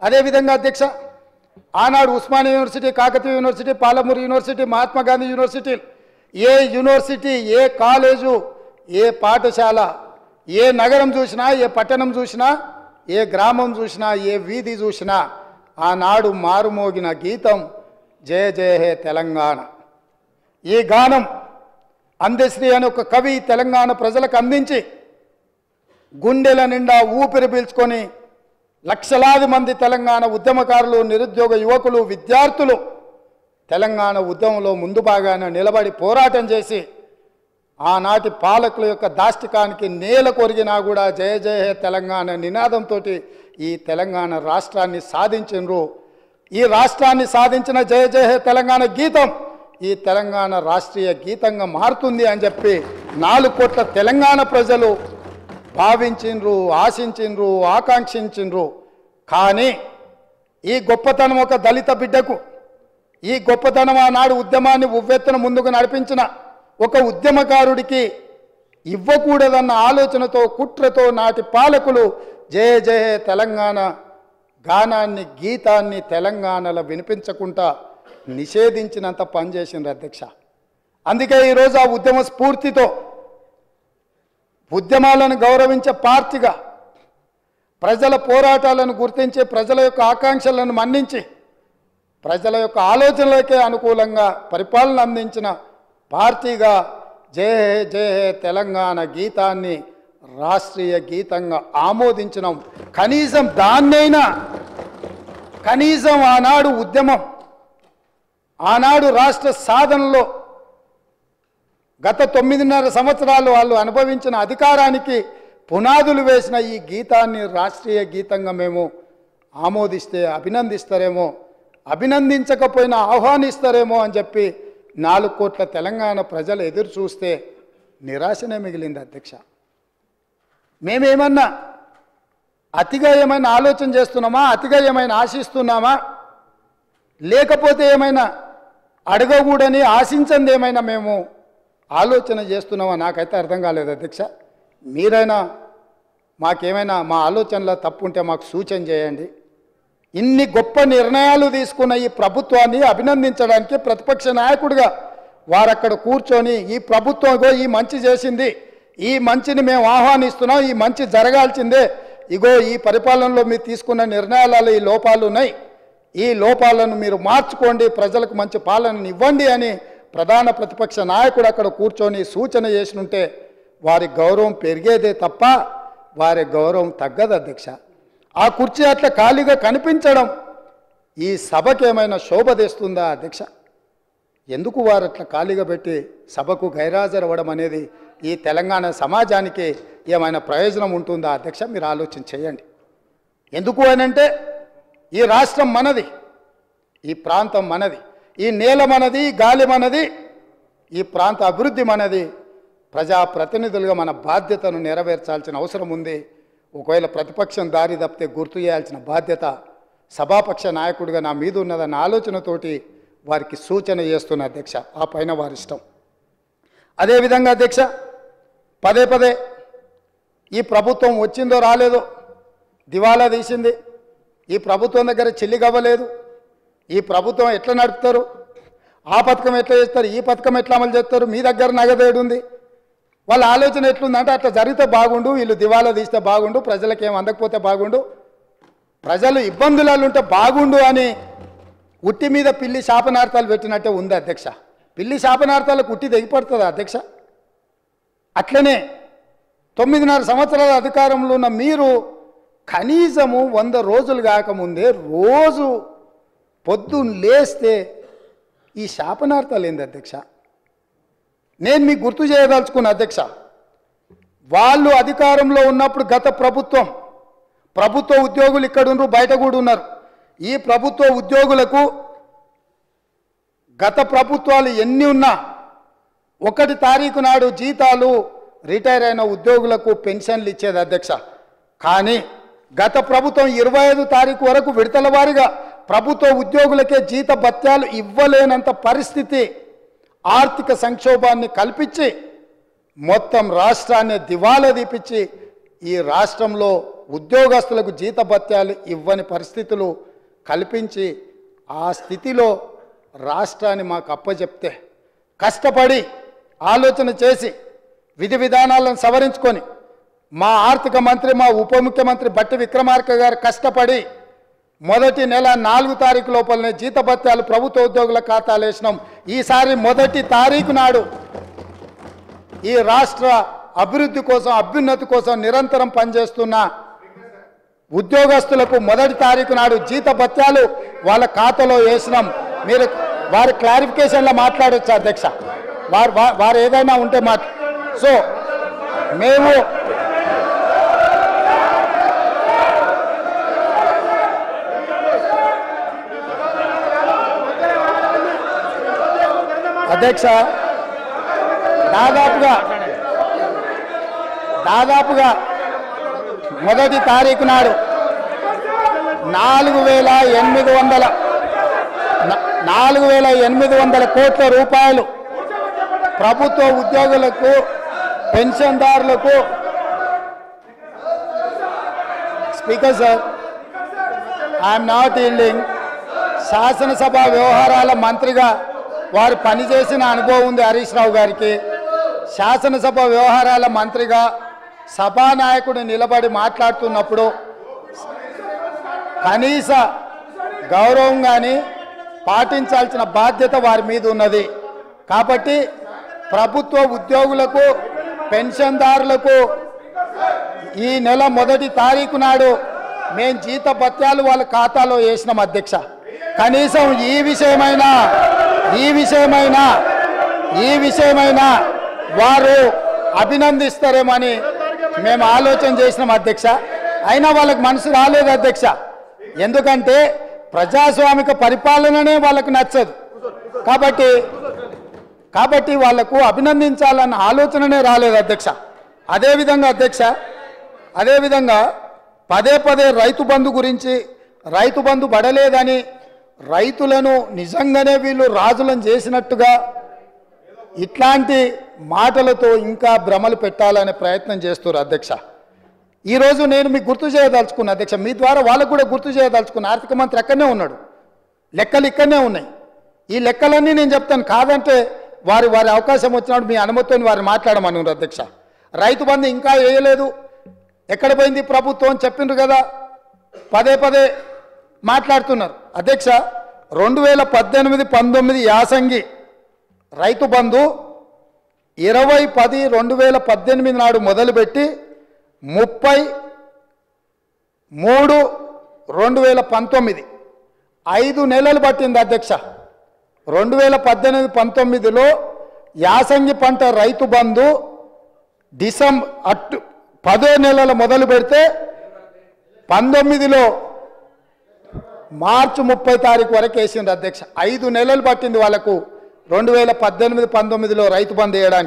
అదేవిధంగా అధ్యక్ష, ఆనాడు Osmania university, Kakatiya university, Palamuru university, Mahatma Gandhi university, ఏ యూనివర్సిటీ, ఏ కాలేజు, ఏ పాఠశాల, ఏ నగరం చూసినా, ఏ పట్టణం చూసినా, ఏ గ్రామం చూసినా, ఏ వీధి చూసినా ఆనాడు మారుమోగిన గీతం జయ జయ హే తెలంగాణ. ఈ గానం అందశ్రీ అనే ఒక కవి తెలంగాణ ప్రజలకు అందించి గుండెల నిండా ఊపిరి పీల్చుకొని లక్షలాది మంది తెలంగాణ ఉద్యమకారులు, నిరుద్యోగ యువకులు, విద్యార్థులు తెలంగాణ ఉద్యమంలో ముందు భాగాన నిలబడి పోరాటం చేసి ఆనాటి పాలకుల యొక్క దాష్టికానికి నేల కొరిగినా కూడా జయ జయ హే తెలంగాణ నినాదంతో ఈ తెలంగాణ రాష్ట్రాన్ని సాధించినరు. ఈ రాష్ట్రాన్ని సాధించిన జయ జయ హే తెలంగాణ గీతం ఈ తెలంగాణ రాష్ట్రీయ గీతంగా మారుతుంది అని చెప్పి 4 కోట్ల తెలంగాణ ప్రజలు భావించిండ్రు, ఆశించిండ్రు, ఆకాంక్షించిండ్రు. కానీ ఈ గొప్పతనం ఒక దళిత బిడ్డకు, ఈ గొప్పతనం ఆనాడు ఉద్యమాన్ని ఉవ్వెత్తున ముందుకు నడిపించిన ఒక ఉద్యమకారుడికి ఇవ్వకూడదన్న ఆలోచనతో, కుట్రతో నాటి పాలకులు జయ జయ తెలంగాణ గానాన్ని, గీతాన్ని తెలంగాణలో వినిపించకుండా నిషేధించినంత పనిచేసిండ్రు అధ్యక్ష. అందుకే ఈరోజు ఆ ఉద్యమ స్ఫూర్తితో ఉద్యమాలను గౌరవించే పార్టీగా, ప్రజల పోరాటాలను గుర్తించి, ప్రజల యొక్క ఆకాంక్షలను మన్నించి, ప్రజల యొక్క ఆలోచనలకే అనుకూలంగా పరిపాలన అందించిన పార్టీగా జయ హే జయ హే తెలంగాణ గీతాన్ని రాష్ట్రీయ గీతంగా ఆమోదించినాం. కనీసం దాన్నైనా, కనీసం ఆనాడు ఉద్యమం, ఆనాడు రాష్ట్ర సాధనలో గత 9.5 సంవత్సరాలు వాళ్ళు అనుభవించిన అధికారానికి పునాదులు వేసిన ఈ గీతాన్ని రాష్ట్రీయ గీతంగా మేము ఆమోదిస్తే అభినందిస్తారేమో, అభినందించకపోయినా ఆహ్వానిస్తారేమో అని చెప్పి 4 కోట్ల తెలంగాణ ప్రజలు ఎదురు చూస్తే నిరాశనే మిగిలింది అధ్యక్ష. మేమేమన్నా అతిగా ఏమైనా ఆలోచన చేస్తున్నామా, అతిగా ఏమైనా ఆశిస్తున్నామా, లేకపోతే ఏమైనా అడగకూడని ఆశించింది ఏమైనా మేము ఆలోచన చేస్తున్నామా నాకైతే అర్థం కాలేదు అధ్యక్ష. మీరైనా మాకేమైనా మా ఆలోచనలో తప్పు ఉంటే మాకు సూచన చేయండి. ఇన్ని గొప్ప నిర్ణయాలు తీసుకున్న ఈ ప్రభుత్వాన్ని అభినందించడానికి ప్రతిపక్ష నాయకుడిగా వారు అక్కడ కూర్చొని ఈ ప్రభుత్వం ఈ మంచి చేసింది, ఈ మంచిని మేము ఆహ్వానిస్తున్నాం, ఈ మంచి జరగాల్సిందే, ఇగో ఈ పరిపాలనలో మీరు తీసుకున్న నిర్ణయాలలో ఈ లోపాలు ఉన్నాయి, ఈ లోపాలను మీరు మార్చుకోండి, ప్రజలకు మంచి పాలనను ఇవ్వండి అని ప్రధాన ప్రతిపక్ష నాయకుడు అక్కడ కూర్చొని సూచన చేసినుంటే వారి గౌరవం పెరిగేదే తప్ప వారి గౌరవం తగ్గదు అధ్యక్ష. ఆ కుర్చీ అట్లా ఖాళీగా కనిపించడం ఈ సభకి ఏమైనా శోభ తెస్తుందా అధ్యక్ష? ఎందుకు వారు అట్లా ఖాళీగా పెట్టి సభకు గైరాజరవ్వడం అనేది ఈ తెలంగాణ సమాజానికి ఏమైనా ప్రయోజనం ఉంటుందా అధ్యక్ష? మీరు ఆలోచన చేయండి. ఎందుకు అనంటే ఈ రాష్ట్రం మనది, ఈ ప్రాంతం మనది, ఈ నేల మనది, గాలి మనది, ఈ ప్రాంత అభివృద్ధి మనది. ప్రజాప్రతినిధులుగా మన బాధ్యతను నెరవేర్చాల్సిన అవసరం ఉంది. ఒకవేళ ప్రతిపక్షం దారి తప్పితే గుర్తు చేయాల్సిన బాధ్యత సభాపక్ష నాయకుడిగా నా మీద ఉన్నదన్న ఆలోచనతోటి వారికి సూచన చేస్తున్న అధ్యక్ష. ఆ పైన వారి ఇష్టం. అదేవిధంగా అధ్యక్ష, పదే పదే ఈ ప్రభుత్వం వచ్చిందో రాలేదో దివాలా తీసింది, ఈ ప్రభుత్వం దగ్గర చెల్లిగవ్వలేదు, ఈ ప్రభుత్వం ఎట్లా నడుపుతారు, ఆ పథకం ఎట్లా చేస్తారు, ఈ పథకం ఎట్లా అమలు చేస్తారు, మీ దగ్గర నగదేడు ఉంది, వాళ్ళ ఆలోచన ఎట్లుందంటే అట్లా జరిగితే బాగుండు, వీళ్ళు దివాలా తీస్తే బాగుండు, ప్రజలకు ఏం అందకపోతే బాగుండు, ప్రజలు ఇబ్బందులలో ఉంటే బాగుండు అని ఉట్టి మీద పిల్లి శాపనార్థాలు పెట్టినట్టే ఉంది అధ్యక్ష. పిల్లి శాపనార్థాలకు ఉట్టి తెగిపడుతుందా అధ్యక్ష? అట్లనే 9.5 సంవత్సరాల అధికారంలో ఉన్న మీరు కనీసము 100 రోజులు కాకముందే రోజు పొద్దున్న లేస్తే ఈ శాపనార్థాలు ఏంది అధ్యక్ష? నేను మీకు గుర్తు చేయదలుచుకున్న అధ్యక్ష, వాళ్ళు అధికారంలో ఉన్నప్పుడు గత ప్రభుత్వ ఉద్యోగులు ఇక్కడ ఉన్నారు, బయట కూడా ఉన్నారు. ఈ ప్రభుత్వ ఉద్యోగులకు గత ప్రభుత్వాలు ఎన్ని ఉన్నా 1 తారీఖు నాడు జీతాలు రిటైర్ అయిన ఉద్యోగులకు పెన్షన్లు ఇచ్చేది అధ్యక్ష. కానీ గత ప్రభుత్వం 25 తారీఖు వరకు విడతల వారీగా ప్రభుత్వ ఉద్యోగులకే జీత భత్యాలు ఇవ్వలేనంత పరిస్థితి, ఆర్థిక సంక్షోభాన్ని కల్పించి మొత్తం రాష్ట్రాన్ని దివాలా తీపించి ఈ రాష్ట్రంలో ఉద్యోగస్తులకు జీతభత్యాలు ఇవ్వని పరిస్థితులు కల్పించి ఆ స్థితిలో రాష్ట్రాన్ని మాకు అప్పచెప్తే కష్టపడి ఆలోచన చేసి విధి విధానాలను సవరించుకొని మా ఆర్థిక మంత్రి మా ఉప ముఖ్యమంత్రి బట్టి విక్రమార్క గారు కష్టపడి మొదటి నెల 4 తారీఖు లోపలనే జీతభత్యాలు ప్రభుత్వ ఉద్యోగుల ఖాతాలు వేసినాం. ఈసారి మొదటి తారీఖు నాడు ఈ రాష్ట్ర అభివృద్ధి కోసం అభ్యున్నతి కోసం నిరంతరం పనిచేస్తున్న ఉద్యోగస్తులకు మొదటి తారీఖు నాడు జీతభత్యాలు వాళ్ళ ఖాతాలో వేసినాం. మీరు వారి క్లారిఫికేషన్లో మాట్లాడొచ్చు అధ్యక్ష, వారు ఏదైనా ఉంటే సో మేము అధ్యక్ష దాదాపుగా మొదటి తారీఖు నాడు 4,800 కోట్ల రూపాయలు ప్రభుత్వ ఉద్యోగులకు పెన్షన్దారులకు speaker sir I'm not yielding శాసనసభ వ్యవహారాల మంత్రిగా వారు పనిచేసిన అనుభవం ఉంది హరీష్ రావు గారికి. శాసనసభ వ్యవహారాల మంత్రిగా సభానాయకుడు నిలబడి మాట్లాడుతున్నప్పుడు కనీస గౌరవం కానీ పాటించాల్సిన బాధ్యత వారి మీద ఉన్నది. కాబట్టి ప్రభుత్వ ఉద్యోగులకు పెన్షన్దారులకు ఈ నెల మొదటి తారీఖు నాడు మేము జీతభత్యాలు వాళ్ళ ఖాతాలో వేసినాం అధ్యక్ష. కనీసం ఈ విషయమైనా వారు అభినందిస్తారేమని మేము ఆలోచన చేసినాం అధ్యక్ష. అయినా వాళ్ళకి మనసు రాలేదు అధ్యక్ష. ఎందుకంటే ప్రజాస్వామిక పరిపాలననే వాళ్ళకు నచ్చదు. కాబట్టి వాళ్లకు అభినందించాలన్న ఆలోచననే రాలేదు అధ్యక్ష. అదేవిధంగా పదే రైతు బంధు గురించి, రైతు బంధు పడలేదని రైతులను నిజంగానే వీళ్ళు రాజులను చేసినట్టుగా ఇట్లాంటి మాటలతో ఇంకా భ్రమలు పెట్టాలనే ప్రయత్నం చేస్తున్నారు అధ్యక్ష. ఈరోజు నేను మీకు గుర్తు చేయదలుచుకున్నా అధ్యక్ష, మీ ద్వారా వాళ్ళకు కూడా గుర్తు చేయదలుచుకున్నా. ఆర్థిక మంత్రి అక్కడనే ఉన్నాడు, లెక్కలు ఇక్కడనే ఉన్నాయి. ఈ లెక్కలన్నీ నేను చెప్తాను, కాదంటే వారి అవకాశం వచ్చినప్పుడు మీ అనుమతితో వారు మాట్లాడమన్నారు అధ్యక్ష. రైతు బంధు ఇంకా వేయలేదు, ఎక్కడ పోయింది ప్రభుత్వం అని చెప్పిండ్రు కదా, పదే మాట్లాడుతున్నారు అధ్యక్ష. 2018-19 యాసంగి రైతు బంధు 20-10-2018 నాడు మొదలుపెట్టి 30-3-2019 5 నెలలు పట్టింది అధ్యక్ష. 2018-19లో యాసంగి పంట రైతు బంధు డిసెంబర్ 10 నెలలు మొదలు పెడితే 19లో మార్చి 30 తారీఖు వరకు వేసింది అధ్యక్ష. 5 నెలలు పట్టింది వాళ్ళకు 2018-19లో రైతు బంధు వేయడానికి.